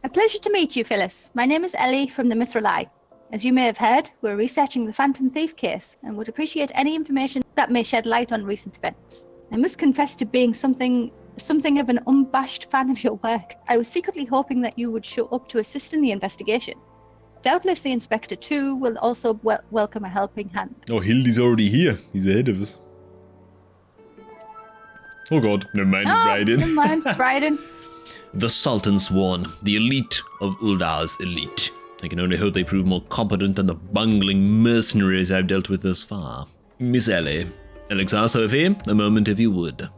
A pleasure to meet you, Phyllis. My name is Ellie from the Mithril Eye. As you may have heard, we're researching the Phantom Thief case and would appreciate any information that may shed light on recent events. I must confess to being something of an unabashed fan of your work. I was secretly hoping that you would show up to assist in the investigation. Doubtless the Inspector too will also welcome a helping hand. Oh, Hildy's already here. He's ahead of us. Oh god, never mind, it's Bryden. Never mind, it's Bryden. The Sultan Sworn, the elite of Uldar's elite. I can only hope they prove more competent than the bungling mercenaries I've dealt with thus far. Miss Ellie. Elixir, Sophie, a moment if you would.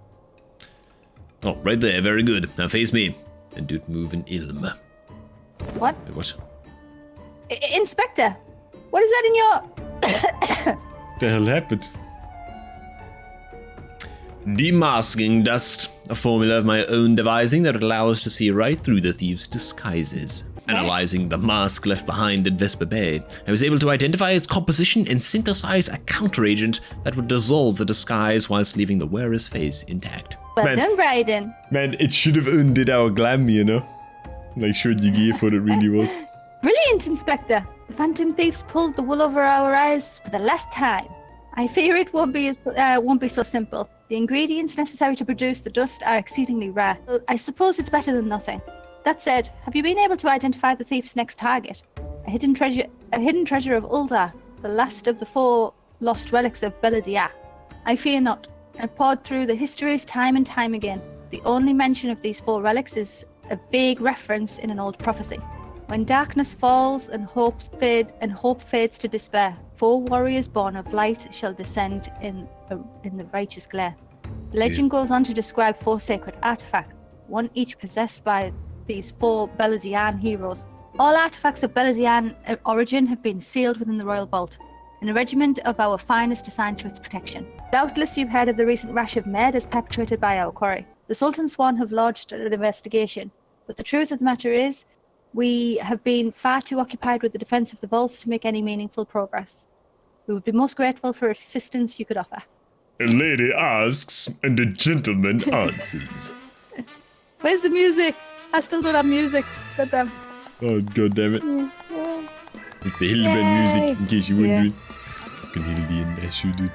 Oh, right there, very good. Now face me, and don't move an ilm. What? What? Inspector, what is that in your... The hell happened? Demasking dust, a formula of my own devising that would allow us to see right through the thieves' disguises. Analyzing the mask left behind at Vesper Bay, I was able to identify its composition and synthesize a counteragent that would dissolve the disguise whilst leaving the wearer's face intact. Well done, Bryden. Man, it should have undid our glam, you know? Like, showed you gave what it really was. Brilliant, Inspector. The Phantom Thieves pulled the wool over our eyes for the last time. I fear it won't be so simple. The ingredients necessary to produce the dust are exceedingly rare. I suppose it's better than nothing. That said, have you been able to identify the thief's next target? A hidden treasure of Uldar, the last of the 4 lost relics of Belediah. I fear not. I've pored through the histories time and time again. The only mention of these 4 relics is a vague reference in an old prophecy. When darkness falls and hope fades to despair, 4 warriors born of light shall descend in the righteous glare. The legend goes on to describe 4 sacred artifacts, one each possessed by these 4 Beledian heroes. All artifacts of Beledian origin have been sealed within the royal vault, and a regiment of our finest assigned to its protection. Doubtless you've heard of the recent rash of murders perpetrated by our quarry. The Sultan Swan have lodged an investigation, but the truth of the matter is, we have been far too occupied with the defense of the vaults to make any meaningful progress. We would be most grateful for assistance you could offer. A lady asks, and a gentleman answers. Where's the music? I still don't have music. Goddamn. Oh, god damn it. It's the Hildibrand music, in case you're wondering. Fucking Hildy and Nashu, dude.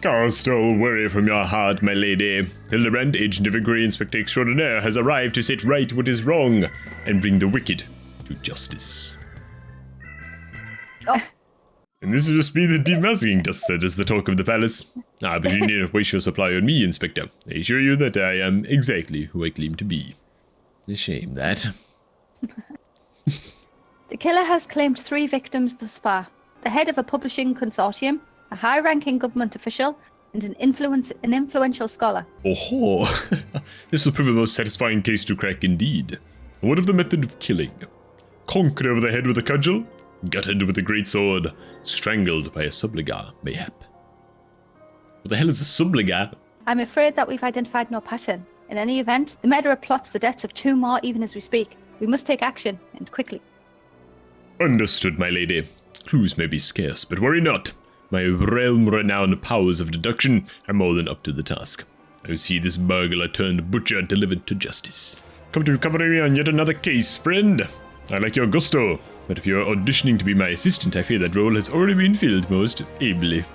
Cast all worry from your heart, my lady. Hildibrand, agent of Inquiry Inspector Extraordinaire, has arrived to set right what is wrong and bring the wicked to justice. Oh. And this must be the demasking dust that is the talk of the palace. But you need not waste your supply on me, Inspector. I assure you that I am exactly who I claim to be. A shame, that. The killer has claimed 3 victims thus far. The head of a publishing consortium, a high-ranking government official, and an influential scholar. Oh, this will prove a most satisfying case to crack indeed. What of the method of killing? Conked over the head with a cudgel? Gutted with a great sword? Strangled by a subligar, mayhap? What the hell is a subligar? I'm afraid that we've identified no pattern. In any event, the murderer plots the deaths of 2 more even as we speak. We must take action, and quickly. Understood, my lady. Clues may be scarce, but worry not. My realm-renowned powers of deduction are more than up to the task. I see this burglar turned butcher delivered to justice. Come to recover me on yet another case, friend. I like your gusto, but if you're auditioning to be my assistant, I fear that role has already been filled most ably.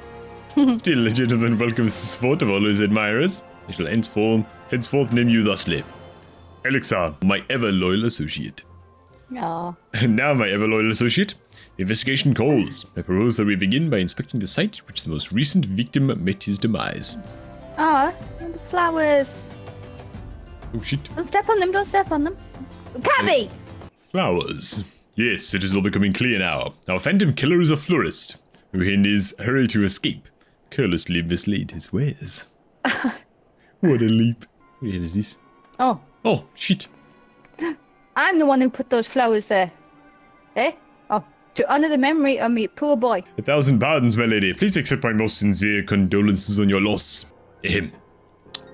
Still, a gentleman welcomes the support of all his admirers. I shall henceforth name you thusly. Elixir, my ever-loyal associate. Aww. And now, my ever-loyal associate, the investigation calls. I propose that we begin by inspecting the site which the most recent victim met his demise. Oh, the flowers. Oh shit. Don't step on them, don't step on them. Cabby! Flowers. Yes, it is all becoming clear now. Our phantom killer is a florist, who in his hurry to escape, carelessly mislaid his wares. What a leap. What is this? Oh. Oh, shit. I'm the one who put those flowers there. Eh? Oh, to honor the memory of me poor boy. 1,000 pardons, my lady. Please accept my most sincere condolences on your loss. Ahem.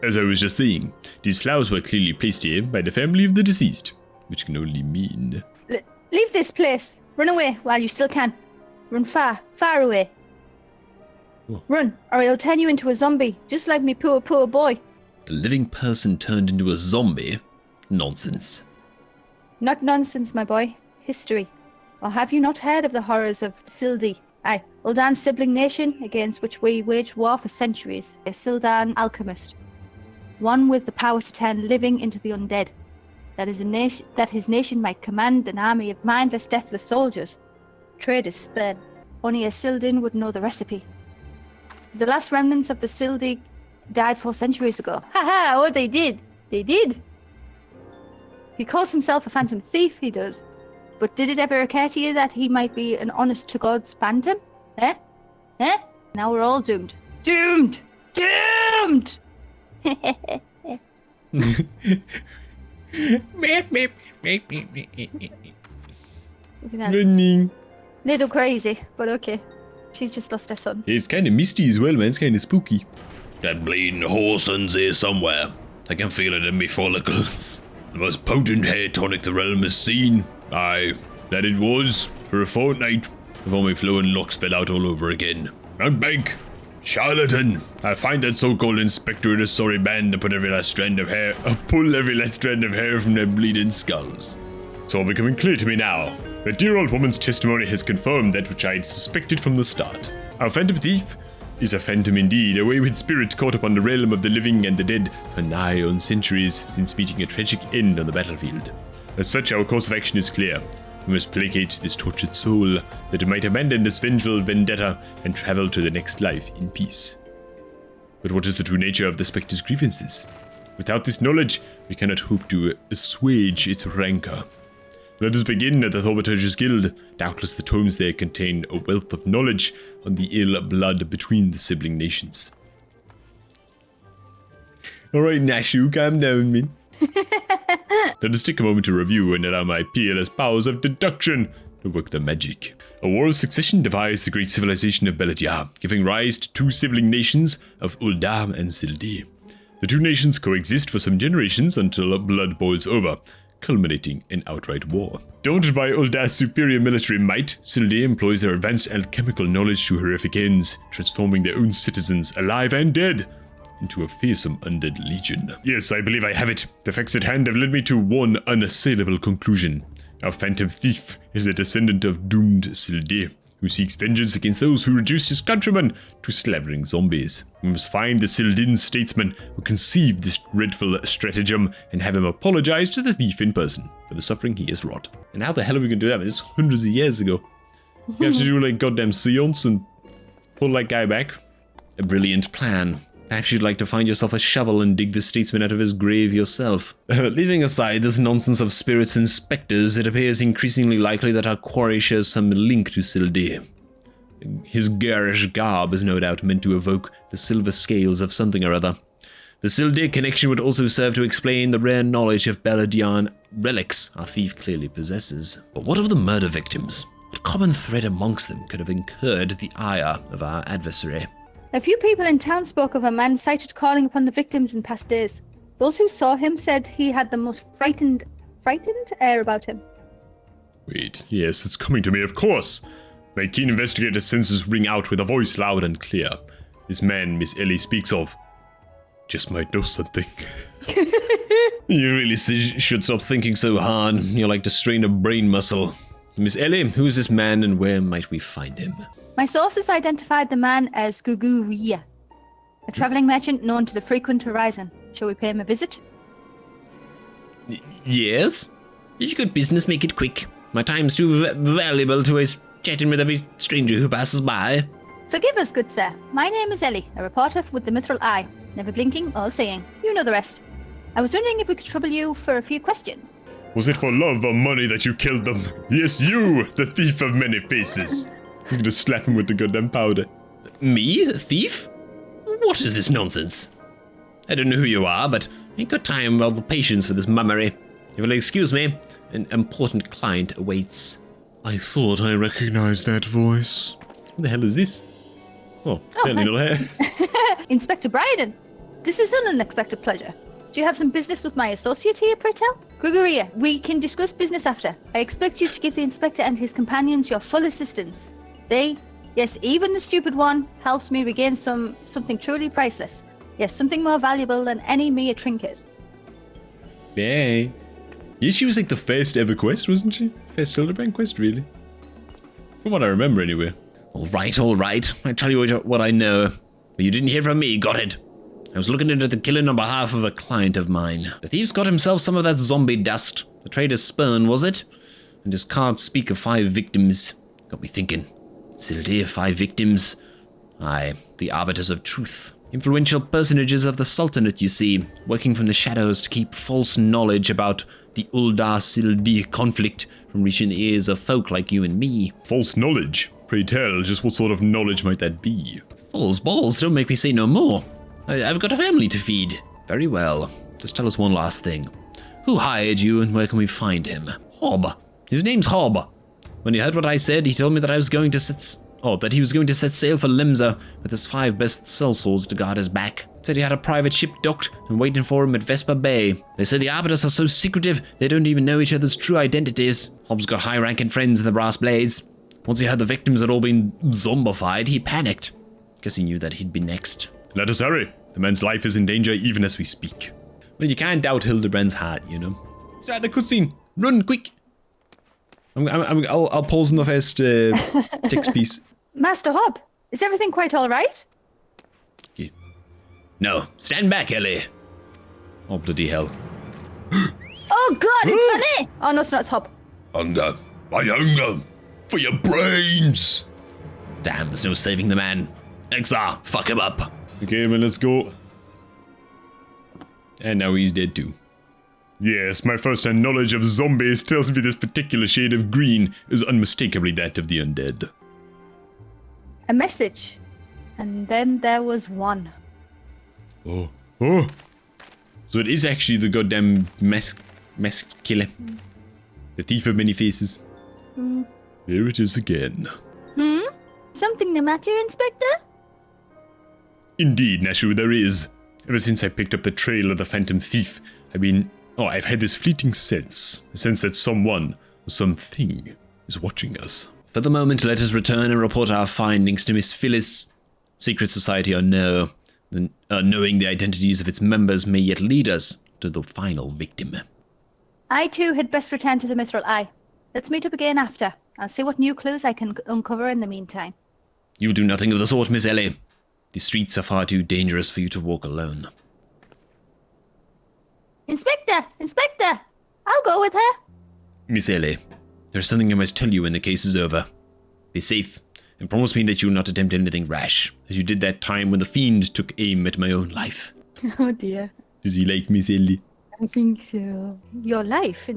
As I was just saying, these flowers were clearly placed here by the family of the deceased, which can only mean... Leave this place. Run away while you still can. Run far, far away. Oh. Run, or it'll turn you into a zombie, just like me poor boy. A living person turned into a zombie? Nonsense. Not nonsense, my boy. History. Or have you not heard of the horrors of Sil'dih? Aye, Uldan's sibling nation, against which we waged war for centuries. A Sil'dan alchemist. One with the power to turn living into the undead. That his nation might command an army of mindless, deathless soldiers. Trade is spared. Only a Sil'din would know the recipe. The last remnants of the Sil'dih died 4 centuries ago. Ha! Oh, they did. They did. He calls himself a phantom thief, he does. But did it ever occur to you that he might be an honest-to-God's phantom? Eh? Eh? Now we're all doomed. Doomed! Doomed! Look at that. Running. Little crazy, but okay. She's just lost her son. It's kind of misty as well, man. It's kind of spooky. That bleeding whoreson's here somewhere. I can feel it in me follicles. The most potent hair tonic the realm has seen. Aye, that it was, for a fortnight, before my flowing locks fell out all over again. I'm back. Charlatan! I find that so-called inspector in a sorry band to pull every last strand of hair from their bleeding skulls. It's all becoming clear to me now. The dear old woman's testimony has confirmed that which I had suspected from the start. Our phantom thief is a phantom indeed, a wayward spirit caught upon the realm of the living and the dead for nigh on centuries since meeting a tragic end on the battlefield. As such, our course of action is clear. We must placate this tortured soul, that it might abandon this vengeful vendetta and travel to the next life in peace. But what is the true nature of the spectre's grievances? Without this knowledge, we cannot hope to assuage its rancor. Let us begin at the Thaumaturge's Guild. Doubtless the tomes there contain a wealth of knowledge on the ill blood between the sibling nations. Alright, Nashu, calm down, man. Let us take a moment to review and allow my peerless powers of deduction to work their magic. A war of succession devised the great civilization of Beladia, giving rise to 2 sibling nations of Ul'dah and Sil'dih. The 2 nations coexist for some generations until blood boils over, culminating in outright war. Daunted by Ul'dah's superior military might, Sil'dih employs their advanced alchemical knowledge to horrific ends, transforming their own citizens, alive and dead, into a fearsome undead legion. Yes, I believe I have it. The facts at hand have led me to one unassailable conclusion. Our phantom thief is a descendant of doomed Sil'dih, who seeks vengeance against those who reduced his countrymen to slavering zombies. We must find the Sil'din statesman who conceived this dreadful stratagem and have him apologize to the thief in person for the suffering he has wrought. And how the hell are we gonna do that? It's hundreds of years ago. We have to do like goddamn seance and pull that guy back. A brilliant plan. Perhaps you'd like to find yourself a shovel and dig the statesman out of his grave yourself. Leaving aside this nonsense of spirits and specters, it appears increasingly likely that our quarry shares some link to Sil'dih. His garish garb is no doubt meant to evoke the silver scales of something or other. The Sil'dih connection would also serve to explain the rare knowledge of Beladian relics our thief clearly possesses. But what of the murder victims? What common thread amongst them could have incurred the ire of our adversary? A few people in town spoke of a man sighted calling upon the victims in past days. Those who saw him said he had the most frightened air about him. Wait, yes, it's coming to me, of course. My keen investigator senses ring out with a voice loud and clear. This man Miss Ellie speaks of just might know something. You really should stop thinking so hard. You're like to strain a brain muscle. Miss Ellie, who is this man and where might we find him? My sources identified the man as Guguria, a traveling merchant known to the frequent horizon. Shall we pay him a visit? Yes? If you could business, make it quick. My time's too valuable to waste chatting with every stranger who passes by. Forgive us, good sir. My name is Ellie, a reporter with the Mithril Eye. Never blinking, all saying. You know the rest. I was wondering if we could trouble you for a few questions. Was it for love or money that you killed them? Yes, you, the thief of many faces. I'm gonna slap him with the goddamn powder. Me? A thief? What is this nonsense? I don't know who you are, but I ain't got time or the patience for this mummery. If you'll excuse me, an important client awaits. I thought I recognized that voice. Who the hell is this? Oh, fairly little hair. Inspector Bryden, this is an unexpected pleasure. Do you have some business with my associate here, pray tell? Gregoria, we can discuss business after. I expect you to give the inspector and his companions your full assistance. They, yes, even the stupid one, helped me regain something truly priceless. Yes, something more valuable than any mere trinket. Hey. Yeah, she was like the first ever quest, wasn't she? First Hildibrand quest, really? From what I remember, anyway. All right. I tell you what I know. But you didn't hear from me, got it? I was looking into the killing on behalf of a client of mine. The thief's got himself some of that zombie dust. The trader's spurn, was it? And his cards speak of 5 victims. Got me thinking. Sil'dih, 5 victims. Aye, the arbiters of truth. Influential personages of the Sultanate, you see, working from the shadows to keep false knowledge about the Sil'dih conflict from reaching the ears of folk like you and me. False knowledge? Pray tell, just what sort of knowledge might that be? False balls, don't make me say no more. I've got a family to feed. Very well. Just tell us one last thing. Who hired you and where can we find him? Hob. His name's Hob. When he heard what I said, he told me that he was going to set sail for Limsa with his 5 best sellswords to guard his back. Said he had a private ship docked and waiting for him at Vesper Bay. They say the arbiters are so secretive they don't even know each other's true identities. Hob's got high-ranking friends in the Brass Blades. Once he heard the victims had all been zombified, he panicked. Guess he knew that he'd be next. Let us hurry. The man's life is in danger even as we speak. Well, you can't doubt Hildibrand's heart, you know. Start the cutscene. Run, quick. I'll pause in the first text piece. Master Hob, is everything quite all right? Yeah. No, stand back, Ellie. Oh, bloody hell. Oh God, it's funny! Oh no, it's not, it's Hob. Hunger. My hunger. For your brains. Damn, there's no saving the man. XR, fuck him up. Okay, man, let's go. And now he's dead too. Yes, my first-hand knowledge of zombies tells me this particular shade of green is unmistakably that of the undead. A message. And then there was one. Oh. So it is actually the goddamn mask killer. The thief of many faces. There it is again. Something the matter, Inspector? Indeed, Nashu, there is. Ever since I picked up the trail of the Phantom Thief, I've had this fleeting sense. A sense that someone, or something, is watching us. For the moment, let us return and report our findings to Miss Phyllis. Secret society or no, knowing the identities of its members may yet lead us to the final victim. I too had best return to the Mithril Eye. Let's meet up again after. I'll see what new clues I can uncover in the meantime. You will do nothing of the sort, Miss Ellie. The streets are far too dangerous for you to walk alone. Inspector! I'll go with her. Miss Ellie, there's something I must tell you when the case is over. Be safe, and promise me that you will not attempt anything rash, as you did that time when the fiend took aim at my own life. Oh dear. Does he like Miss Ellie? I think so. Your life,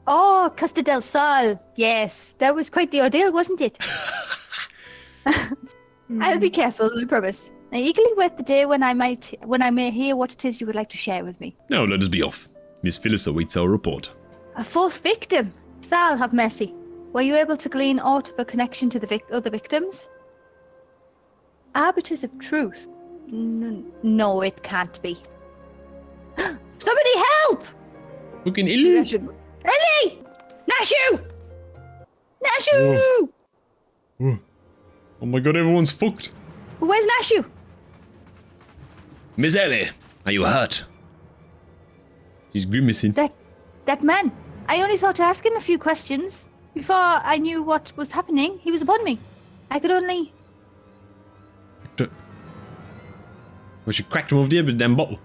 Oh, Costa del Sol. Yes, that was quite the ordeal, wasn't it? I'll be careful, I promise. I eagerly wait the day when I may hear what it is you would like to share with me. Now let us be off. Miss Phyllis awaits our report. A 4th victim. Thal, have mercy. Were you able to glean aught of a connection to the other victims? Arbiters of truth? No, it can't be. Somebody help! Fucking Ellie! Ellie! Nashu! Nashu! Oh my god, everyone's fucked. Where's Nashu? Miss Ellie, are you hurt? She's grimacing. That man. I only thought to ask him a few questions. Before I knew what was happening, he was upon me. I could only... Well, she cracked him over the head with a damn bottle.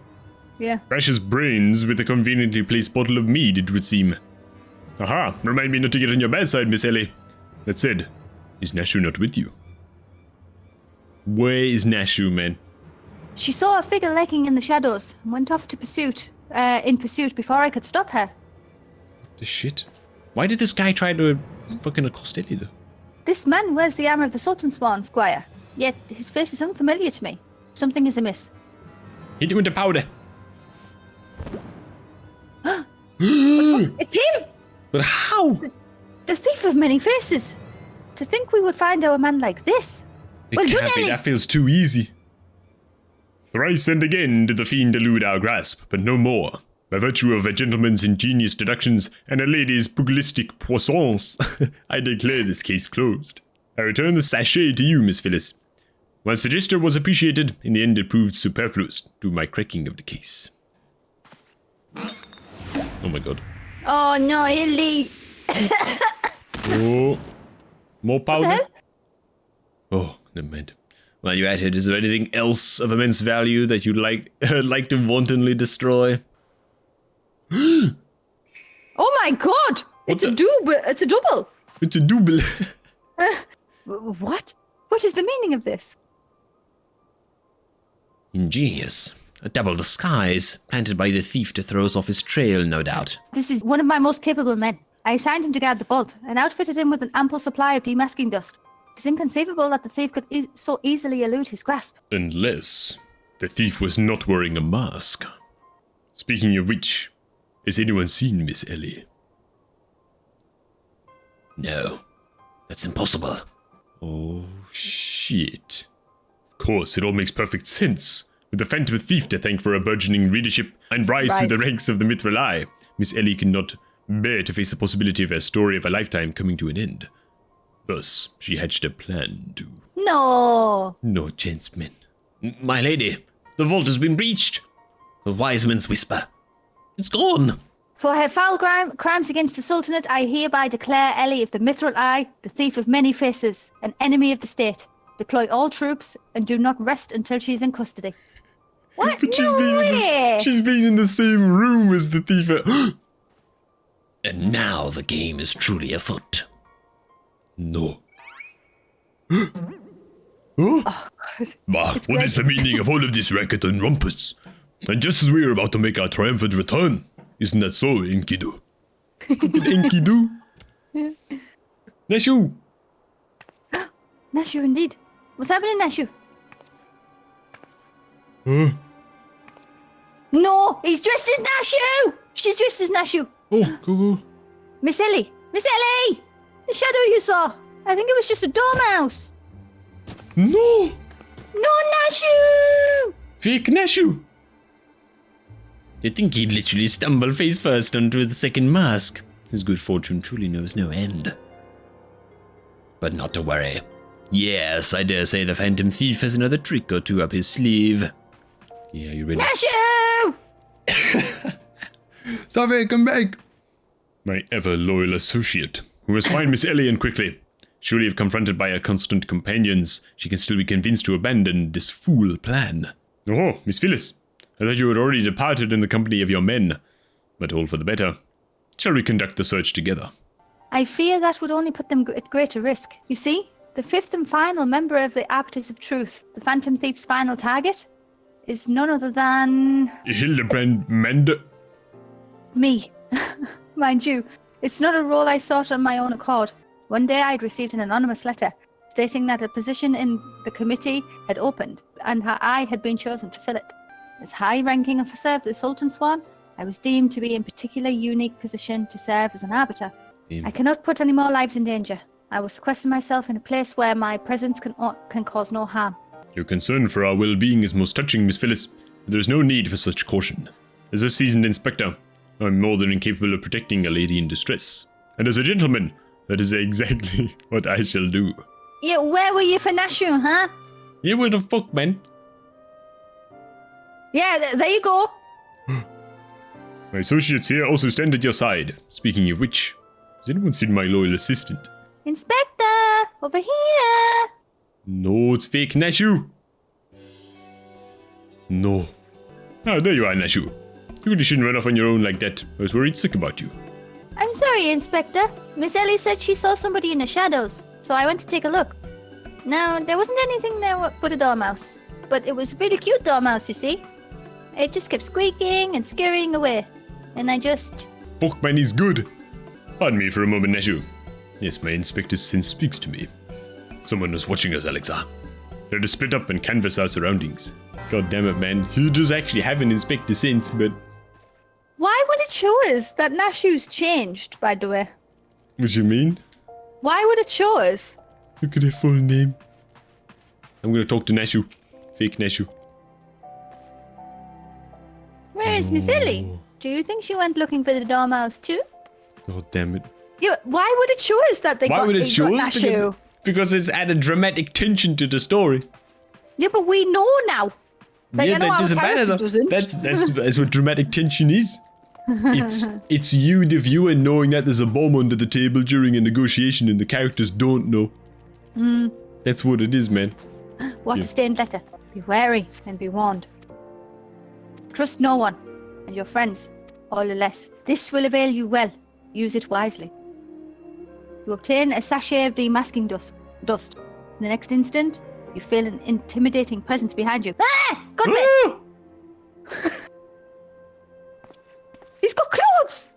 Yeah. Crash his brains with a conveniently placed bottle of mead, it would seem. Aha, remind me not to get on your bad side, Miss Ellie. That said, is Nashu not with you? Where is Nashu, man? She saw a figure lurking in the shadows and went off to pursuit before I could stop her. The shit? Why did this guy try to fucking accost Ellie, though? This man wears the armor of the Sultan's Swan, Squire. Yet his face is unfamiliar to me. Something is amiss. Hit him with the powder. It's him! But how? The thief of many faces. To think we would find our man like this. It Well, can't be, Ellie. that feels too easy. Thrice and again did the fiend elude our grasp, but no more. By virtue of a gentleman's ingenious deductions and a lady's pugilistic puissance, I declare this case closed. I return the sachet to you, Miss Phyllis. Once the gesture was appreciated, in the end it proved superfluous to my cracking of the case. Oh my god. Oh no, Hildy. Oh. More powder? hell? Oh, never mind. While you're at it, is there anything else of immense value that you'd like to wantonly destroy? Oh my god! It's a double. It's a double. It's a double. What? What is the meaning of this? Ingenious. A double disguise, planted by the thief to throw us off his trail, no doubt. This is one of my most capable men. I assigned him to guard the vault and outfitted him with an ample supply of demasking dust. It is inconceivable that the thief could so easily elude his grasp. Unless the thief was not wearing a mask. Speaking of which, has anyone seen Miss Ellie? No, that's impossible. Oh, shit. Of course, it all makes perfect sense. With the Phantom Thief to thank for her burgeoning readership and rise through the ranks of the Mithril Eye, Miss Ellie cannot bear to face the possibility of her story of a lifetime coming to an end. Thus, she hatched a plan to... No! No chance, man. My lady, the vault has been breached. The wise man's whisper. It's gone. For her foul crimes against the Sultanate, I hereby declare Ellie of the Mithril Eye, the thief of many faces, an enemy of the state. Deploy all troops and do not rest until she is in custody. What? But No she's been in the same room as the thief. And now the game is truly afoot. No. Oh? Oh, God. What great. is the meaning of all of this racket and rumpus? And just as we are about to make our triumphant return, isn't that so, Enkidu? Enkidu? Nashu! Nashu, indeed. What's happening, Nashu? Huh? No, he's dressed as Nashu! She's dressed as Nashu. Oh, go. Miss Ellie! Miss Ellie! The shadow you saw. I think it was just a dormouse. No! No, Nashu! Fake Nashu! You'd think he'd literally stumble face first onto the second mask. His good fortune truly knows no end. But not to worry. Yes, I dare say the Phantom Thief has another trick or two up his sleeve. Yeah, you ready? Nashu! Save, come back! My ever-loyal associate, who has found Miss Ellie and quickly. Surely if confronted by her constant companions, she can still be convinced to abandon this fool plan. Oh, Miss Phyllis, I thought you had already departed in the company of your men. But all for the better. Shall we conduct the search together? I fear that would only put them at greater risk. You see, the fifth and final member of the Arbiters of Truth, the Phantom Thief's final target, is none other than... Hildibrand and me. Mind you, it's not a role I sought on my own accord. One day I'd received an anonymous letter stating that a position in the committee had opened and I had been chosen to fill it. As high-ranking officer of the Sultan Swan, I was deemed to be in particular unique position to serve as an arbiter. I cannot put any more lives in danger. I will sequester myself in a place where my presence can cause no harm. Your concern for our well-being is most touching, Miss Phyllis, but there is no need for such caution. As a seasoned inspector, I'm more than incapable of protecting a lady in distress. And as a gentleman, that is exactly what I shall do. Yeah, where were you for Nashu, huh? Yeah, where the fuck, man? Yeah, there you go. My associates here also stand at your side. Speaking of which, has anyone seen my loyal assistant? Inspector, over here. No, it's fake Nashu. No. Ah, there you are, Nashu. You really shouldn't run off on your own like that. I was worried sick about you. I'm sorry, Inspector. Miss Ellie said she saw somebody in the shadows, so I went to take a look. Now, there wasn't anything there but a dormouse. But it was a really cute dormouse, you see. It just kept squeaking and scurrying away. And I just... Fuck man, he's good. Pardon me for a moment, Nashu. Yes, my inspector's sense speaks to me. Someone was watching us, Alexa. Let us split up and canvass our surroundings. God damn it, man. You just actually have an inspector sense, but... Why would it show us that Nashu's changed, by the way? What you mean? Why would it show us? Look at her full name. I'm gonna talk to Nashu. Fake Nashu. Where is Miss Ellie? Do you think she went looking for the dormouse too? God damn it. Yeah, why would it show us that they Why got, would it they show got us? Nashu? Because it's added dramatic tension to the story. Yeah, but we know now. Like, I know that our doesn't matter character though. doesn't. That's what dramatic tension is. It's you, the viewer, knowing that there's a bomb under the table during a negotiation and the characters don't know. That's what it is, man. What a stained letter. Be wary and be warned. Trust no one, and your friends, all the less. This will avail you well. Use it wisely. You obtain a sachet of demasking dust. In the next instant, you feel an intimidating presence behind you. Ah! Gunbit! He's got clothes!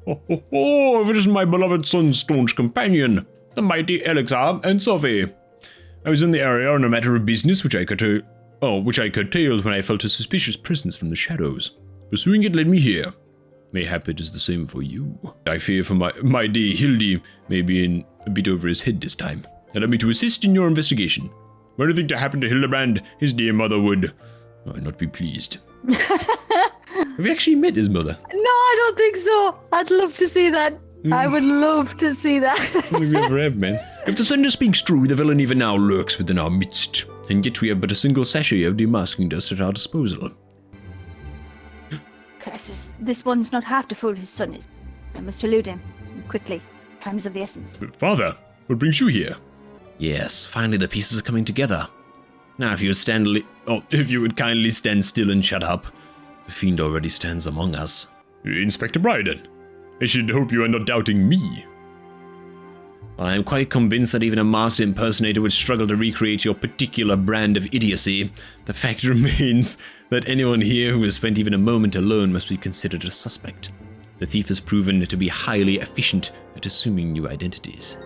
Oh, if it isn't my beloved Sunstone's companion, the mighty Elixir and Sophie. I was in the area on a matter of business which I curtailed when I felt a suspicious presence from the shadows. Pursuing it led me here. Mayhap it is the same for you. I fear for my dear Hildy may be in a bit over his head this time. Allow me to assist in your investigation. Were anything to happen to Hildibrand, his dear mother would not be pleased. Have you actually met his mother? No, I don't think so. I'd love to see that. I would love to see that. I don't think we ever have, man. If the sender speaks true, the villain even now lurks within our midst, and yet we have but a single sachet of demasking dust at our disposal. Curses, this one's not half the fool his son is. I must elude him, and quickly. Time is of the essence. But father, what brings you here? Yes, finally the pieces are coming together. Now if you would kindly stand still and shut up. The fiend already stands among us. Inspector Bryden, I should hope you are not doubting me. I am quite convinced that even a master impersonator would struggle to recreate your particular brand of idiocy. The fact remains that anyone here who has spent even a moment alone must be considered a suspect. The thief has proven to be highly efficient at assuming new identities.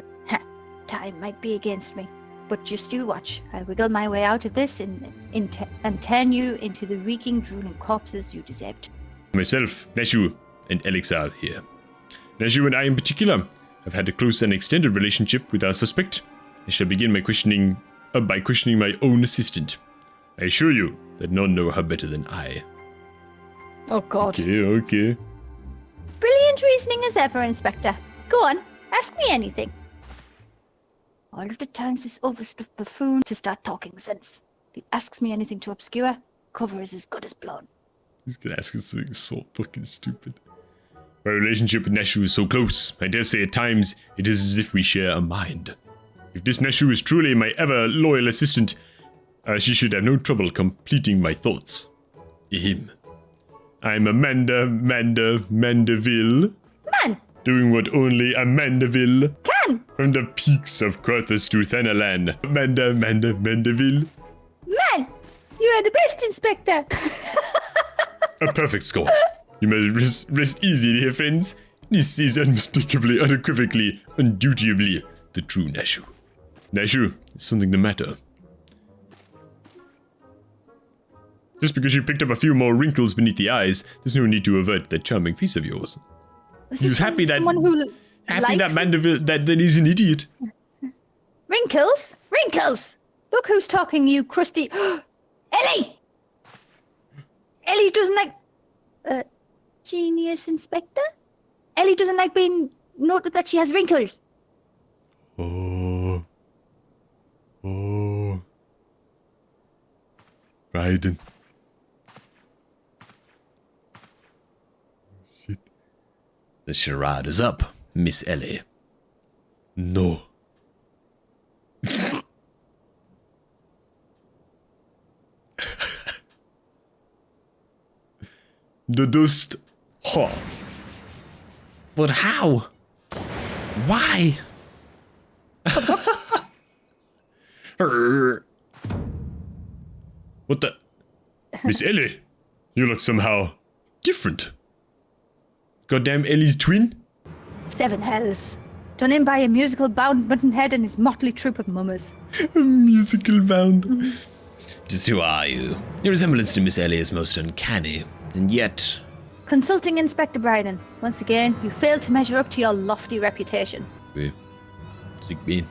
Time might be against me, but just you watch. I'll wiggle my way out of this and turn you into the reeking, drooling corpses you deserved. Myself, Nashu, and Elixir here. Nashu and I in particular have had a close and extended relationship with our suspect. I shall begin my questioning by questioning my own assistant. I assure you that none know her better than I. Oh God. Okay. Brilliant reasoning as ever, Inspector. Go on, ask me anything. All of the times this overstuffed buffoon to start talking sense. If he asks me anything too obscure, cover is as good as blown. He's gonna ask us something so fucking stupid. My relationship with Nashu is so close, I dare say at times it is as if we share a mind. If this Nashu is truly my ever-loyal assistant, she should have no trouble completing my thoughts. Him. I'm Amanda Mandeville. Man! Doing what only Amandaville Can! from the peaks of Carthus to Thanalan. Mandeville. Man! You are the best, Inspector! A perfect score. You may rest easy, dear friends. This is unmistakably, unequivocally, undubitably the true Nashu. Nashu, is something the matter? Just because you picked up a few more wrinkles beneath the eyes, there's no need to avert that charming face of yours. He's happy that Mandeville that he's an idiot. Wrinkles? Wrinkles! Look who's talking, you crusty... Ellie! Ellie doesn't like... Genius, Inspector? Ellie doesn't like being noted that she has wrinkles. Oh. Bryden. Shit. The charade is up, Miss Ellie. No. The dust. Huh. But how? Why? What the? Miss Ellie, you look somehow different. Goddamn Ellie's twin? 7 hells. Done in by a musical bound muttonhead and his motley troop of mummers. A musical bound. Just who are you? Your resemblance to Miss Ellie is most uncanny, and yet... Consulting Inspector Bryden. Once again, you failed to measure up to your lofty reputation. Sick bean.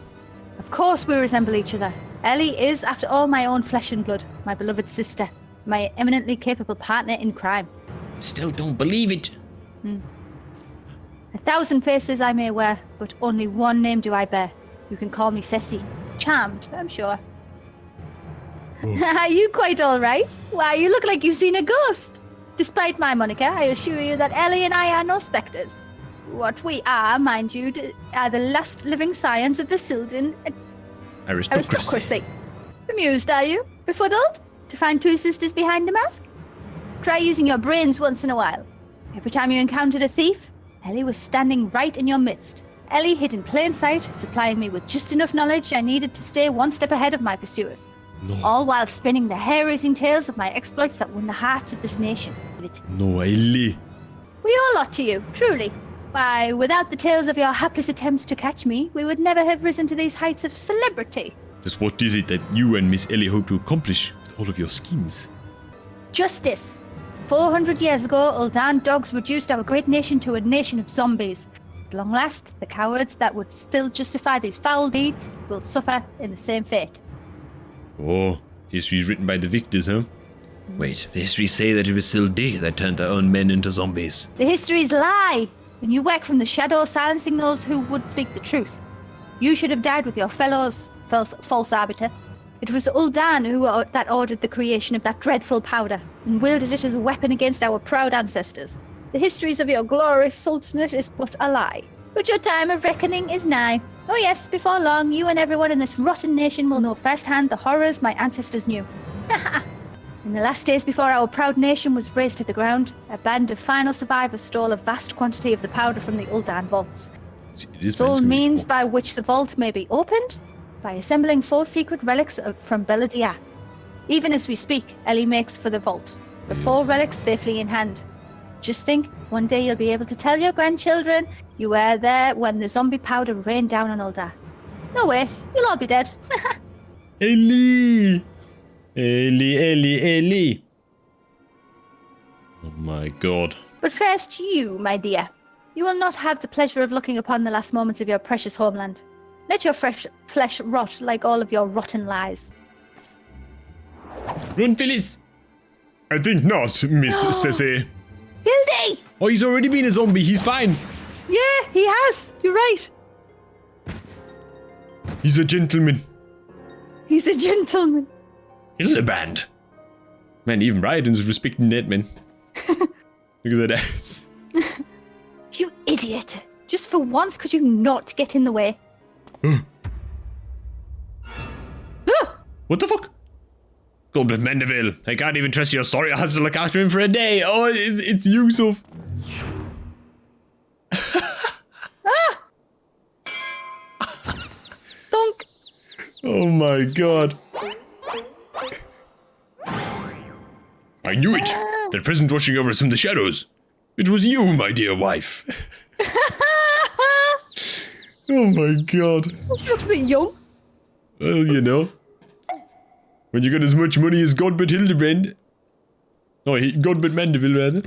Of course we resemble each other. Ellie is, after all, my own flesh and blood, my beloved sister, my eminently capable partner in crime. Still don't believe it. 1,000 faces I may wear, but only one name do I bear. You can call me Ceci. Charmed, I'm sure. Are you quite all right? Why, you look like you've seen a ghost. Despite my moniker, I assure you that Ellie and I are no spectres. What we are, mind you, are the last living scions of the Sil'dih aristocracy. Amused, are you? Befuddled? To find two sisters behind a mask? Try using your brains once in a while. Every time you encountered a thief, Ellie was standing right in your midst. Ellie hid in plain sight, supplying me with just enough knowledge I needed to stay one step ahead of my pursuers. No. All while spinning the hair-raising tales of my exploits that won the hearts of this nation. No, Ellie. We owe a lot to you, truly. Why, without the tales of your hapless attempts to catch me, we would never have risen to these heights of celebrity. Just what is it that you and Miss Ellie hope to accomplish with all of your schemes? Justice. 400 years ago, Ul'dan dogs reduced our great nation to a nation of zombies. At long last, the cowards that would still justify these foul deeds will suffer in the same fate. Oh, history's written by the victors, huh? Wait, the histories say that it was Sil'dih that turned their own men into zombies. The histories lie. When you work from the shadow, silencing those who would speak the truth. You should have died with your fellows, false arbiter. It was Ul'dan that ordered the creation of that dreadful powder, and wielded it as a weapon against our proud ancestors. The histories of your glorious sultanate is but a lie. But your time of reckoning is nigh. Oh yes, before long, you and everyone in this rotten nation will know firsthand the horrors my ancestors knew. In the last days before our proud nation was razed to the ground, a band of final survivors stole a vast quantity of the powder from the Ul'dan vaults. Sole means by which the vault may be opened? By assembling 4 secret relics from Beladia. Even as we speak, Ellie makes for the vault, the 4 relics safely in hand. Just think, one day you'll be able to tell your grandchildren you were there when the zombie powder rained down on Ul'dan. No wait, you'll all be dead. Ellie! Ellie. Oh my god. But first you, my dear. You will not have the pleasure of looking upon the last moments of your precious homeland. Let your flesh rot like all of your rotten lies. Run, Phyllis! I think not, Miss Cece. Hildy! Oh, he's already been a zombie, he's fine. Yeah, he has. You're right. He's a gentleman. He's a gentleman. Hildibrand. Man, even Raiden's respecting that, man. Look at that ass. You idiot. Just for once, could you not get in the way? What the fuck? Goldblood Mandeville, I can't even trust your sorry ass to look after him for a day. Oh, it's Yusuf. Donk. Oh my god. I knew it. That present watching over us from the shadows. It was you, my dear wife. Oh my god. She looks a bit young. Well, you know. When you got as much money as Godbert Hildibrand. No, Godbert Mandeville, rather.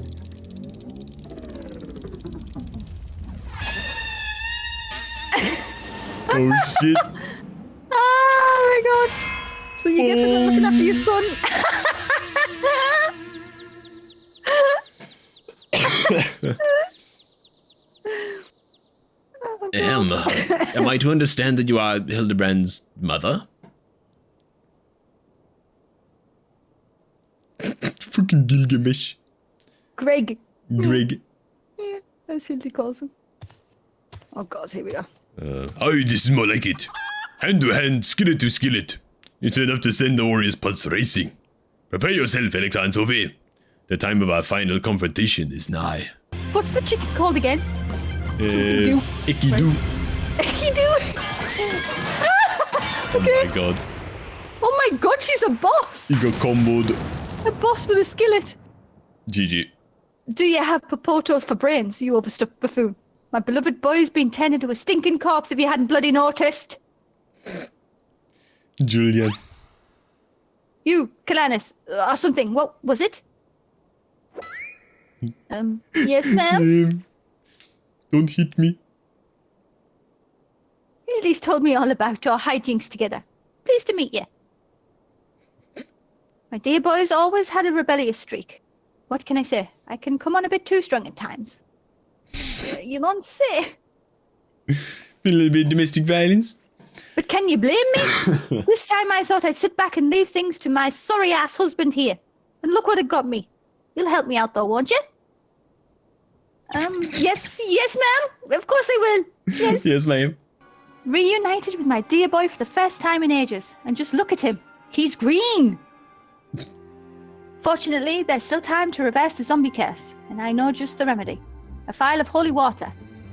Oh shit. Oh my god. That's what you get for not looking after your son. Am I to understand that you are Hildibrand's mother? Fucking Gilgamesh. Greg. Greg. Yeah, as Hildy calls him. Oh god, here we are. Aye, this is more like it. Hand to hand, skillet to skillet. It's enough to send the warrior's pulse racing. Prepare yourself, Alexander Sauvé. The time of our final confrontation is nigh. What's the chicken called again? Something do. Icky-doo. Icky-doo. Oh my god. Oh my god, she's a boss. He got comboed. A boss with a skillet. GG. Do you have popotos for brains, you overstuffed buffoon? My beloved boy's been turned into a stinking corpse if you hadn't bloody noticed. Julian. You, Kalanis, or something. What was it? Yes, ma'am? Don't hit me. Hildy's told me all about your hijinks together. Pleased to meet you. My dear boy's always had a rebellious streak. What can I say? I can come on a bit too strong at times. You don't say. A little bit of domestic violence. But can you blame me? This time I thought I'd sit back and leave things to my sorry-ass husband here. And look what it got me. You'll help me out though, won't you? Yes, ma'am. Of course I will. Yes. Yes, ma'am. Reunited with my dear boy for the first time in ages. And just look at him. He's green. Fortunately, there's still time to reverse the zombie curse. And I know just the remedy. A phial of holy water.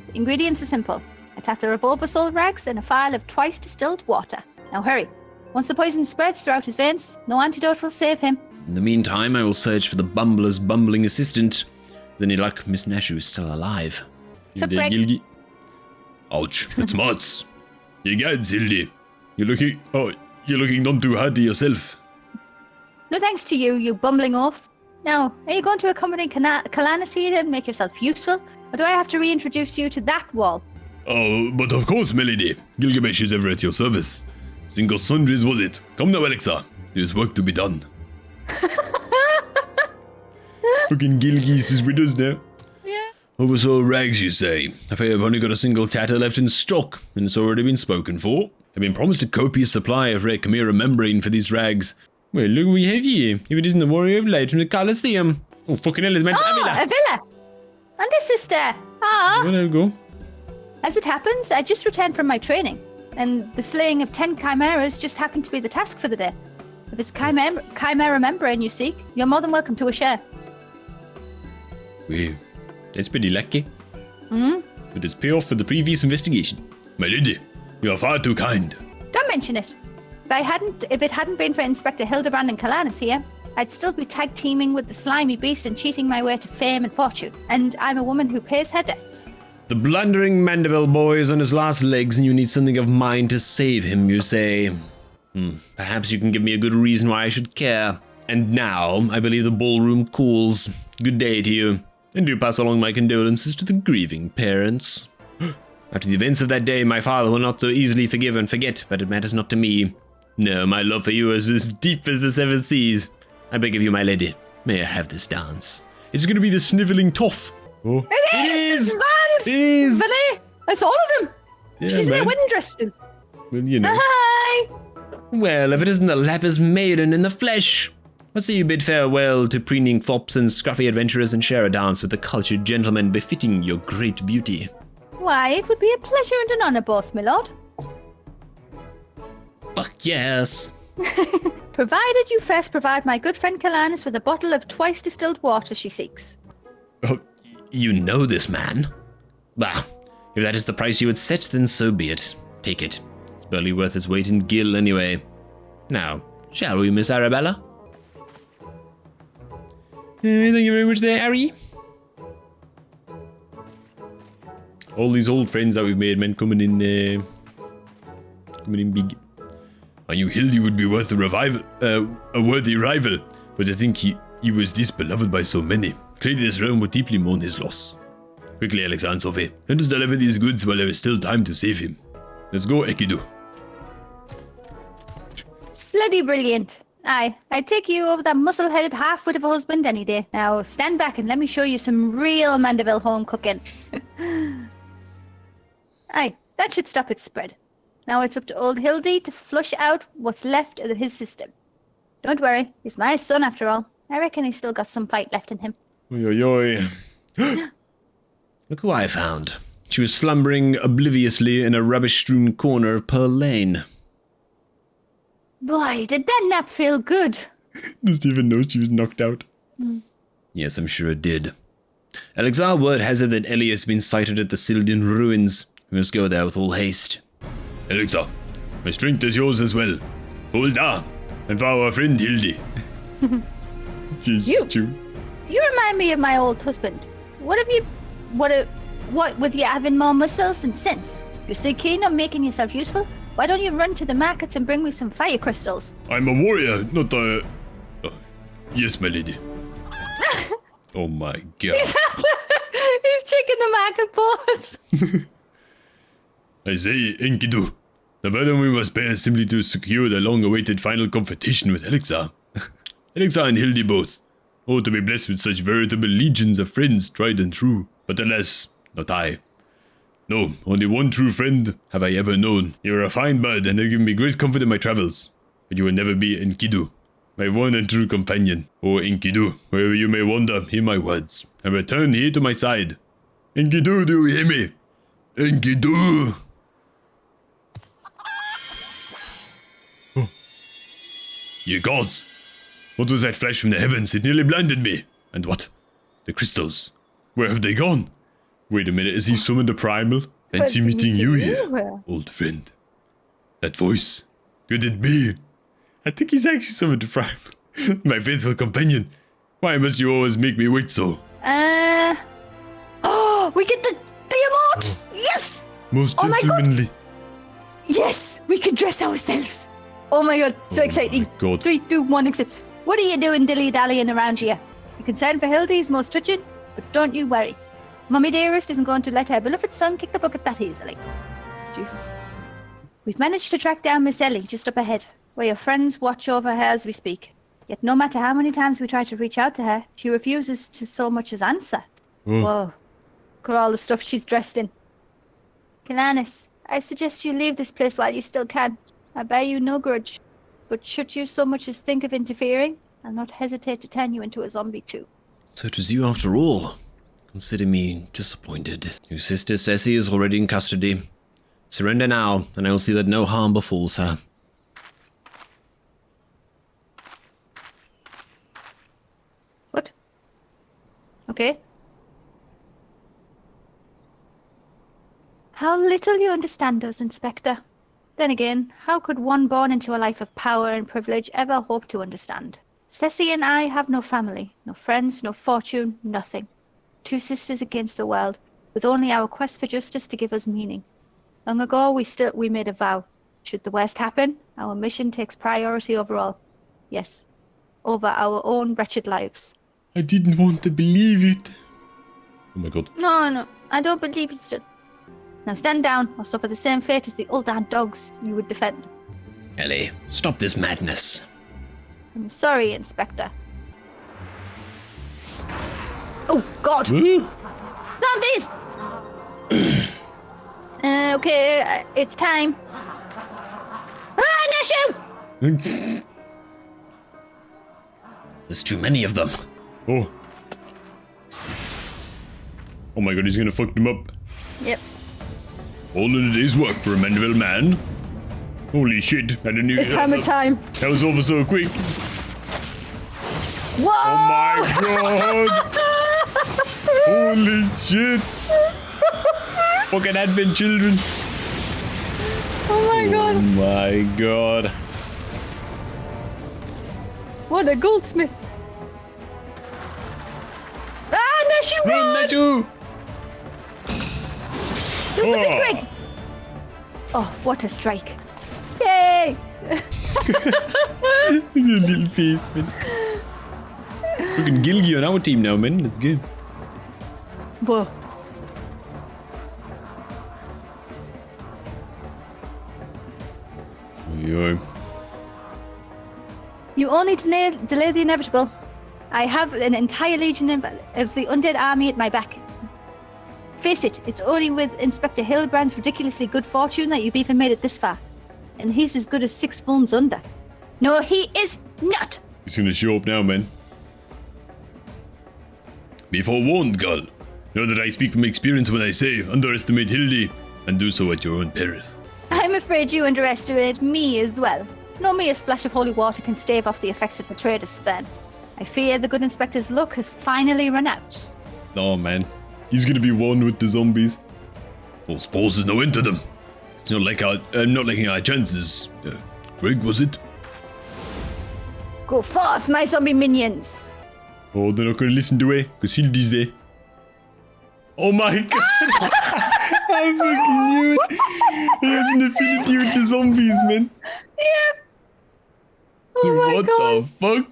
The ingredients are simple. A tatter of oversold rags and a phial of twice distilled water. Now hurry. Once the poison spreads throughout his veins, no antidote will save him. In the meantime, I will search for the bumbler's bumbling assistant. With any luck, Miss Nashu is still alive. Cobrak. Gilgi. Ouch, that's smarts. You got it, Sil'dih. You're looking none too hard to yourself. No thanks to you, you bumbling oaf. Now, are you going to accompany Kalanis here and make yourself useful? Or do I have to reintroduce you to that wall? Oh, but of course, Melody. Gilgamesh is ever at your service. Think of sundries, was it? Come now, Alexa. There's work to be done. Fucking Gilgis is with us now. Yeah. Oversold rags, you say? I fear I've only got a single tatter left in stock, and it's already been spoken for. I've been promised a copious supply of rare Chimera membrane for these rags. Well, look what we have here. If it isn't the Warrior of Light from the Colosseum. Oh, fucking hell, it's meant to Oh, a villa! And a sister! Ah! Well, there we go. As it happens, I just returned from my training, and the slaying of 10 chimeras just happened to be the task for the day. If it's chimera membrane you seek, you're more than welcome to a share. Well, that's pretty lucky. Hmm? But it's payoff for the previous investigation. My lady, you are far too kind. Don't mention it. If it hadn't been for Inspector Hildibrand and Kalanis here, I'd still be tag teaming with the slimy beast and cheating my way to fame and fortune. And I'm a woman who pays her debts. The blundering Mandeville boy is on his last legs and you need something of mine to save him, you say. Perhaps you can give me a good reason why I should care. And now, I believe the ballroom cools. Good day to you. And do pass along my condolences to the grieving parents. After the events of that day, my father will not so easily forgive and forget, but it matters not to me. No, my love for you is as deep as the seven seas. I beg of you, my lady, may I have this dance? It's going to be the snivelling toff. Oh, It is! Vance! It is! Vinny! It's all of them! Yeah, She's in man. her wedding dress still. Well, you know. Hi! Well, if it isn't the Lapis maiden in the flesh. What say you bid farewell to preening fops and scruffy adventurers and share a dance with the cultured gentleman befitting your great beauty? Why, it would be a pleasure and an honour both, my lord. Fuck yes. Provided you first provide my good friend Kalanis with a bottle of twice distilled water she seeks. Oh, you know this man? Bah, if that is the price you would set, then so be it. Take it. It's barely worth its weight in gill anyway. Now, shall we, Miss Arabella? Thank you very much there, Harry. All these old friends that we've made, man, coming in big. I knew Hildy would be worth a worthy rival, but I think he was this beloved by so many. Clearly this realm would deeply mourn his loss. Quickly, Alexa and Sophie, let us deliver these goods while there is still time to save him. Let's go, Ekidu. Bloody brilliant. Aye, I'd take you over that muscle-headed half-wit of a husband any day. Now, stand back and let me show you some real Mandeville home cooking. Aye, that should stop its spread. Now it's up to old Hildy to flush out what's left of his system. Don't worry, he's my son after all. I reckon he's still got some fight left in him. Oi, oi, oi. Look who I found. She was slumbering obliviously in a rubbish-strewn corner of Pearl Lane. Boy, did that nap feel good. Doesn't even know she was knocked out. Yes, I'm sure it did. Alexar, word has it that Ellie has been sighted at the Sil'dih ruins. We must go there with all haste. Alexa, my strength is yours as well. Hold on, and for our friend Hildy. You? True. You remind me of my old husband. What with you having more muscles than sense? You're so keen on making yourself useful? Why don't you run to the markets and bring me some fire crystals? I'm a warrior, not a... Oh, yes, my lady. Oh my god. He's checking the market board. I say, Enkidu, the burden we must bear simply to secure the long-awaited final confrontation with Alexa. Alexa and Hildy both. Oh, to be blessed with such veritable legions of friends tried and true. But alas, not I. No, only one true friend have I ever known. You are a fine bird and have given me great comfort in my travels. But you will never be Enkidu, my one and true companion. Oh, Enkidu, wherever you may wander, hear my words, and return here to my side. Enkidu, do you hear me? Enkidu! Oh. Ye gods! What was that flash from the heavens? It nearly blinded me. And what? The crystals. Where have they gone? Wait a minute, has he summoned a primal? Fancy meeting you here, old friend. That voice. Could it be? I think he's actually summoned a primal. My faithful companion. Why must you always make me wait so? Oh, we get the emote! Yes! Most Oh my gentlemanly. Yes! We can dress ourselves! Oh my god, so exciting. My God. 3, 2, 1, except. What are you doing dilly-dallying around here? Your concern for Hildy is most touching, but don't you worry. Mummy dearest isn't going to let her beloved son kick the bucket that easily. Jesus. We've managed to track down Miss Ellie just up ahead, where your friends watch over her as we speak. Yet no matter how many times we try to reach out to her, she refuses to so much as answer. Oh. Whoa. Look at all the stuff she's dressed in. Kalanis, I suggest you leave this place while you still can. I bear you no grudge. But should you so much as think of interfering, I'll not hesitate to turn you into a zombie too. So it was you after all. Consider me disappointed. Your sister Ceci is already in custody. Surrender now, and I will see that no harm befalls her. What? Okay. How little you understand us, Inspector. Then again, how could one born into a life of power and privilege ever hope to understand? Ceci and I have no family, no friends, no fortune, nothing. 2 sisters against the world, with only our quest for justice to give us meaning. Long ago, we made a vow. Should the worst happen, our mission takes priority over all. Yes, over our own wretched lives. I didn't want to believe it. Oh my god. No, I don't believe you, sir. Now stand down or suffer the same fate as the Uldan dogs you would defend. Ellie, stop this madness. I'm sorry, Inspector. Oh, God! Ooh. Zombies! Okay, it's time. Nashu! There's too many of them. Oh. Oh my god, he's gonna fuck them up. Yep. All in a day's work for a Mandeville man. Holy shit, I didn't even... It's hammer time. That was over so quick. Whoa! Oh my god! Holy shit! Fucking Advent children. Oh my Oh god. my god. What a goldsmith. Nashu, Run, run! Nashu! Do something Oh. quick! Oh, what a strike. Yay! Your little face, man. Fucking Gilgi on our team now, man. Let's go. Whoa. Yo. You only delay the inevitable. I have an entire legion of the undead army at my back. Face it, it's only with Inspector Hildibrand's ridiculously good fortune that you've even made it this far. And he's as good as 6 films under. No, he is not! He's gonna show up now, man. Be forewarned, girl. Know that I speak from experience when I say underestimate Hildy, and do so at your own peril. I'm afraid you underestimate me as well. No mere splash of holy water can stave off the effects of the trader's spell. I fear the good inspector's luck has finally run out. Oh man, he's gonna be one with the zombies. Well, suppose there's no end to them. It's not like I'm not liking our chances. Greg, was it? Go forth, my zombie minions! Oh, they're not gonna listen to it, because Hildy's there. Oh my god! I fucking knew it! He has an affinity with the zombies, man. Yep. Oh my What god. the fuck?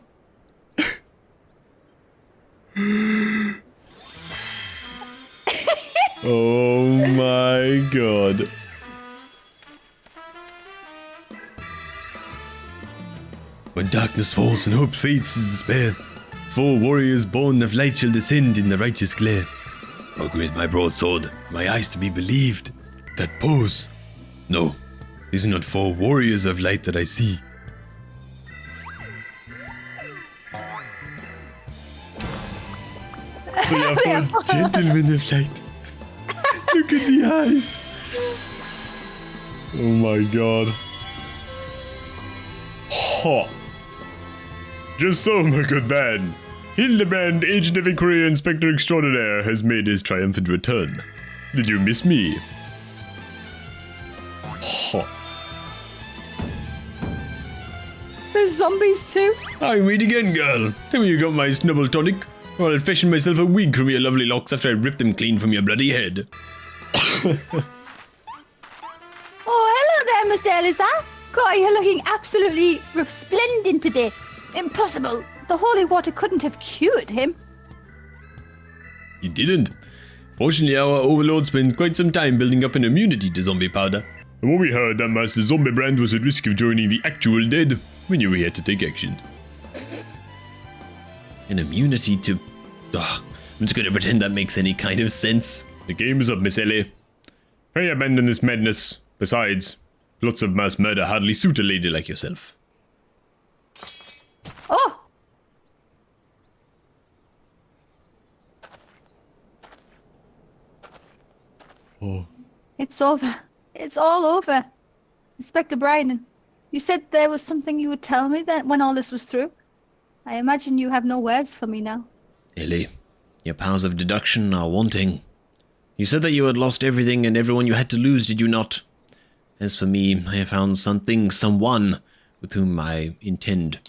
Oh my god. When darkness falls and hope fades to despair, 4 warriors born of light shall descend in the righteous glare. Oh, great my broadsword, my eyes to be believed. That pose. No, these are not 4 warriors of light that I see. We are both gentlemen of light. Look at the eyes. Oh my god. Ha. Just so, my good man. Hildibrand, Agent of Inquiry Inspector Extraordinaire, has made his triumphant return. Did you miss me? Ha. There's zombies too. I meet again, girl. Tell me you got my snubble tonic, or I'll fashion myself a wig from your lovely locks after I rip them clean from your bloody head. Oh, hello there, Mr. Elizar. God, you're looking absolutely resplendent today. Impossible. The holy water couldn't have cured him. It didn't. Fortunately, our overlord spent quite some time building up an immunity to zombie powder. And when we heard that Master Zombiebrand was at risk of joining the actual dead, we knew we had to take action. An immunity to... Ugh, I'm just gonna pretend that makes any kind of sense. The game is up, Miss Ellie. Pray abandon this madness. Besides, lots of mass murder hardly suit a lady like yourself. Oh! Oh. It's over. It's all over. Inspector Bryden, you said there was something you would tell me then when all this was through. I imagine you have no words for me now. Ellie, your powers of deduction are wanting. You said that you had lost everything and everyone you had to lose, did you not? As for me, I have found something, someone, with whom I intend,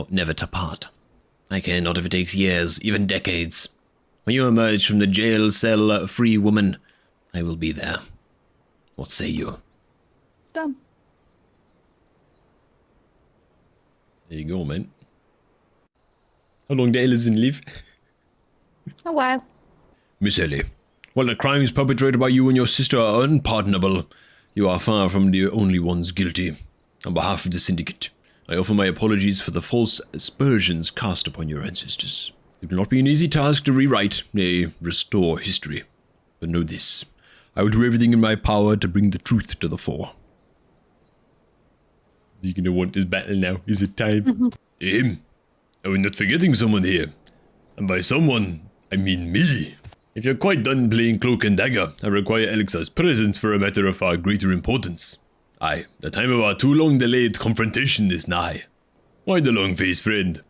never to part. I care not if it takes years, even decades. When you emerge from the jail cell a free woman, I will be there. What say you? Done. There you go, man. How long did Ellison live? A while. Miss Ellie, while the crimes perpetrated by you and your sister are unpardonable, you are far from the only ones guilty. On behalf of the Syndicate, I offer my apologies for the false aspersions cast upon your ancestors. It will not be an easy task to rewrite, nay, restore history. But know this, I will do everything in my power to bring the truth to the fore. You're gonna want this battle now. Is it time? Are we not forgetting someone here? And by someone, I mean me. If you're quite done playing cloak and dagger, I require Alexa's presence for a matter of far greater importance. Aye, the time of our too long delayed confrontation is nigh. Why the long face, friend?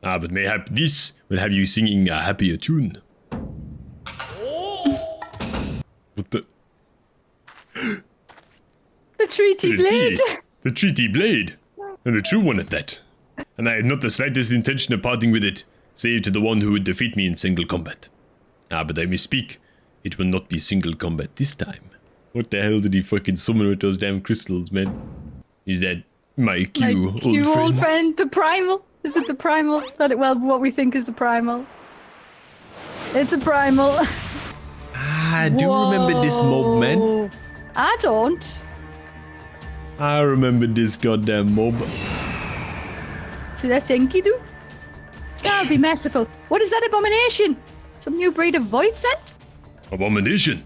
But mayhap this will have you singing a happier tune. What the? The treaty blade. The treaty blade. And a true one at that. And I had not the slightest intention of parting with it, save to the one who would defeat me in single combat. But I misspeak. It will not be single combat this time. What the hell did he fucking summon with those damn crystals, man? Is that my Q, old friend? The primal? Is it the primal? What we think is the primal. It's a primal. I do remember this mob, man. I don't. I remember this goddamn mob. So that's Enkidu? God be merciful. What is that abomination? Some new breed of void scent? Abomination?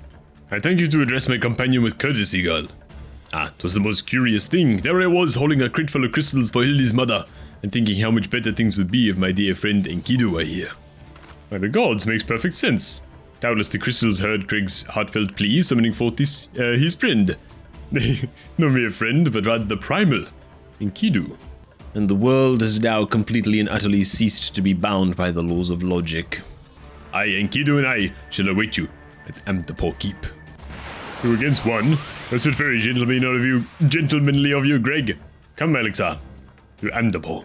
I thank you to address my companion with courtesy, girl. 'Twas the most curious thing. There I was, holding a crate full of crystals for Hildy's mother, and thinking how much better things would be if my dear friend Enkidu were here. By the gods, makes perfect sense. Doubtless the crystals heard Craig's heartfelt plea, summoning forth his friend. No mere friend, but rather the primal, Enkidu. And the world has now completely and utterly ceased to be bound by the laws of logic. I, Enkidu, and I shall await you at Amtapor Keep. 2 against 1. That's not very gentlemanly of you, Greg. Come, Alexa, to Amtapor.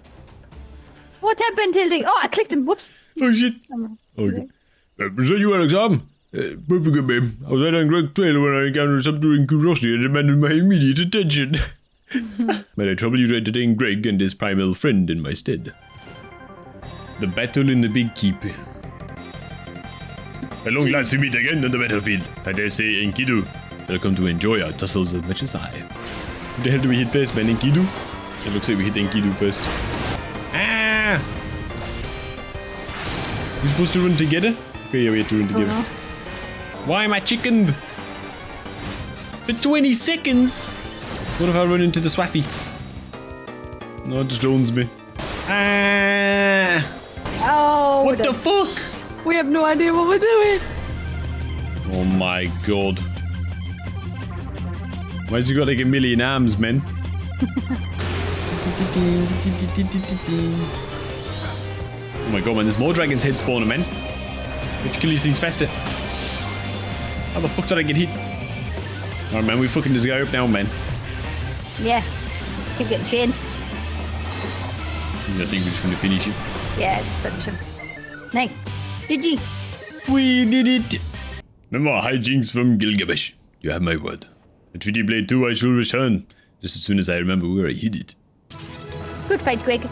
What happened, Hildy? Oh, I clicked him. Whoops. Oh, shit. Okay. So you, Alexa? Perfect, babe. I was right on Greg's trail when I encountered subduing curiosity and demanded my immediate attention. May I trouble you to entertain Greg and his primal friend in my stead? The battle in the big keep. At long last we meet again on the battlefield. I dare say Enkidu will come to enjoy our tussles as much as I. What the hell do we hit first, man? Enkidu? It looks like we hit Enkidu first. We're supposed to run together? Okay, yeah, we have to run together. Why am I chickened? For 20 seconds? What if I run into the Swaffy? No, it just owns me. Oh, What the fuck? We have no idea what we're doing. Oh my god. Why's you got like a million arms, man? Oh my god, man, there's more dragon's head spawning, man. Let's kill these things faster. How the fuck did I get hit? Alright, man, we fucking this guy up now, man. Yeah. Keep getting chained. I think we're just gonna finish it. Yeah, just finish him. Nice. GG. We did it! No more hijinks from Gilgamesh. You have my word. The Treaty Blade 2 I shall return, just as soon as I remember where I hid it. Good fight, Greg.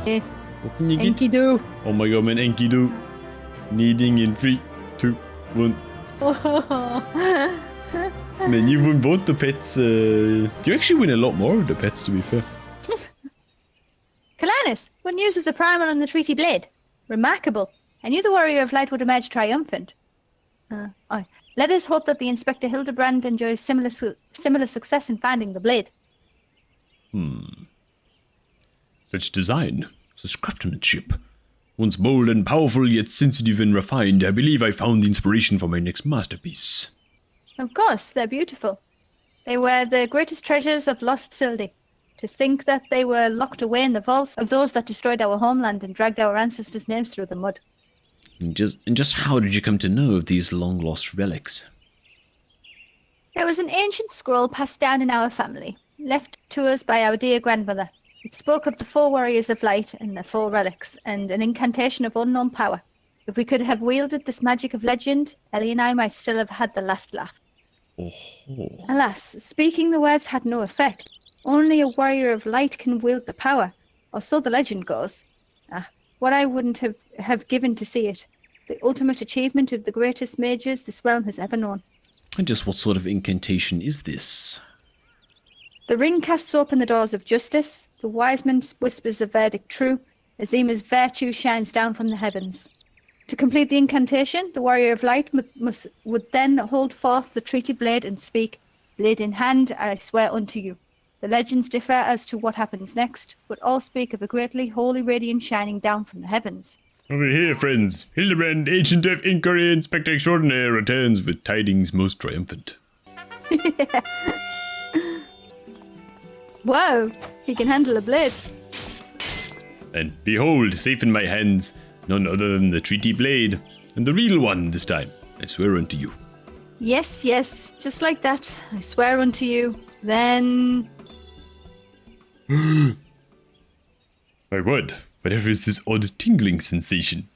What can you get? Enkidu. Oh my god, man, Enkidu. Needing in 3, 2, 1. Man, you won both the pets. You actually win a lot more of the pets, to be fair. Kalanis, one uses the primer on the Treaty Blade. Remarkable. I knew the Warrior of Light would emerge triumphant. Let us hope that the Inspector Hildibrand enjoys similar success in finding the blade. Such design, such craftsmanship. Once bold and powerful, yet sensitive and refined, I believe I found the inspiration for my next masterpiece. Of course, they're beautiful. They were the greatest treasures of lost Sil'dih. To think that they were locked away in the vaults of those that destroyed our homeland and dragged our ancestors' names through the mud. And just how did you come to know of these long-lost relics? There was an ancient scroll passed down in our family, left to us by our dear grandmother. It spoke of the 4 warriors of light and their 4 relics, and an incantation of unknown power. If we could have wielded this magic of legend, Ellie and I might still have had the last laugh. Oh. Alas, speaking the words had no effect. Only a warrior of light can wield the power, or so the legend goes. What I wouldn't have given to see it. The ultimate achievement of the greatest mages this realm has ever known. And just what sort of incantation is this? The ring casts open the doors of justice, the wise man whispers the verdict true, Azima's virtue shines down from the heavens. To complete the incantation, the warrior of light would then hold forth the treaty blade and speak, "Blade in hand, I swear unto you." The legends differ as to what happens next, but all speak of a greatly holy radiance shining down from the heavens. Over here, friends. Hildibrand, Agent of Inquiry, Inspector Extraordinaire, returns with tidings most triumphant. Whoa, he can handle a blade. And behold, safe in my hands, none other than the Treaty Blade, and the real one this time, I swear unto you. Yes, just like that, I swear unto you. Then... My word, whatever is this odd tingling sensation?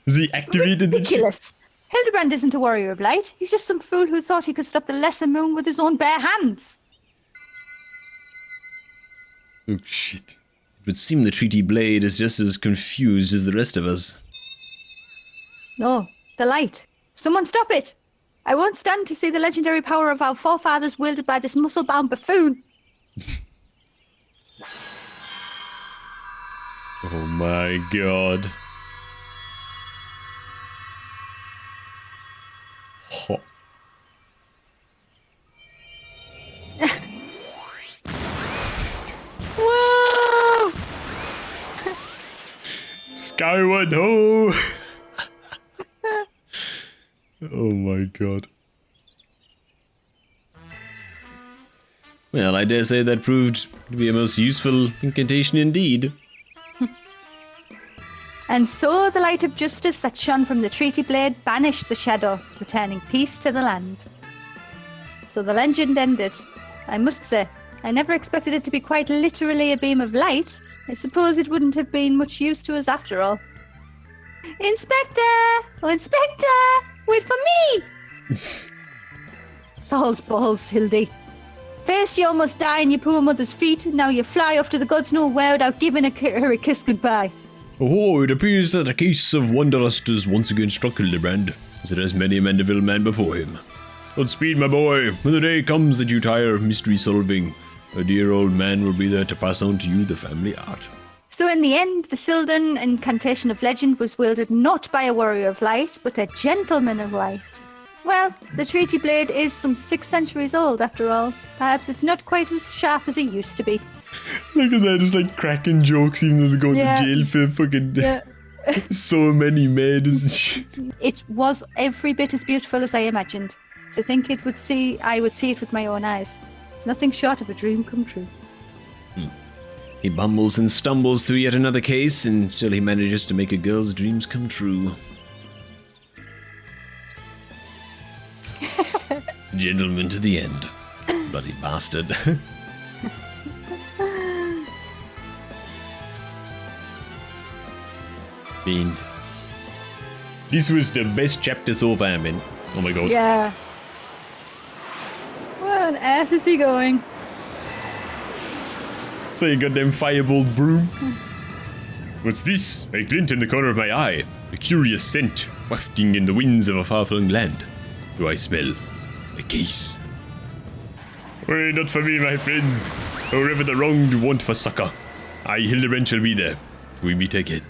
Has he activated the Ridiculous! Hildibrand isn't a warrior of light. He's just some fool who thought he could stop the lesser moon with his own bare hands. Oh shit. It would seem the Treaty Blade is just as confused as the rest of us. No, the light. Someone stop it! I won't stand to see the legendary power of our forefathers wielded by this muscle-bound buffoon. Oh my god. Oh. Whoa! Skyward ho! Oh my god. Well, I dare say that proved to be a most useful incantation indeed. And so the light of justice that shone from the treaty blade banished the shadow, returning peace to the land. So the legend ended. I must say, I never expected it to be quite literally a beam of light. I suppose it wouldn't have been much use to us after all. Inspector! Oh, Inspector! Wait for me! False balls, Hildy. First you almost die in your poor mother's feet, and now you fly off to the gods nowhere without giving her a kiss goodbye. Oh, it appears that a case of wanderlust has once again struck Hildibrand, as it has many a Mandeville man before him. Godspeed, my boy. When the day comes that you tire of mystery solving, a dear old man will be there to pass on to you the family art. So in the end, the Sil'dih incantation of legend was wielded not by a warrior of light, but a gentleman of light. Well, the treaty blade is some 6 centuries old after all. Perhaps it's not quite as sharp as it used to be. Look at that, just like cracking jokes even though they're going to jail for fucking... Yeah. So many maids and shit. It was every bit as beautiful as I imagined. To think I would see it with my own eyes. It's nothing short of a dream come true. He bumbles and stumbles through yet another case, and still he manages to make a girl's dreams come true. Gentleman to the end. Bloody bastard. mean, this was the best chapter so far, man. Oh my god. Yeah. Where on earth is he going? So you got them firebolt broom. What's this? A glint in the corner of my eye. A curious scent wafting in the winds of a far-flung land. Do I smell a case? Well, not for me, my friends. Whoever the wronged want for succor, I, Hildibrand, shall be there. We meet again.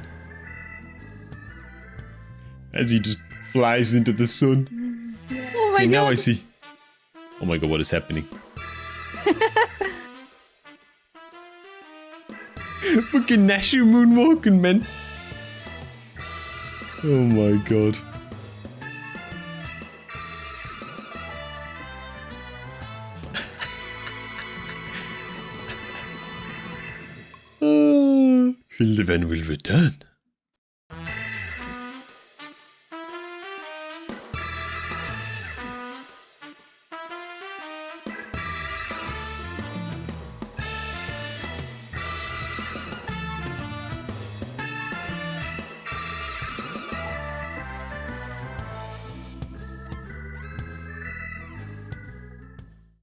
As he just flies into the sun. Oh my And god. now I see. Oh my god, what is happening? Fucking Nashu moonwalking, man. Oh my god. Hildibrand will return.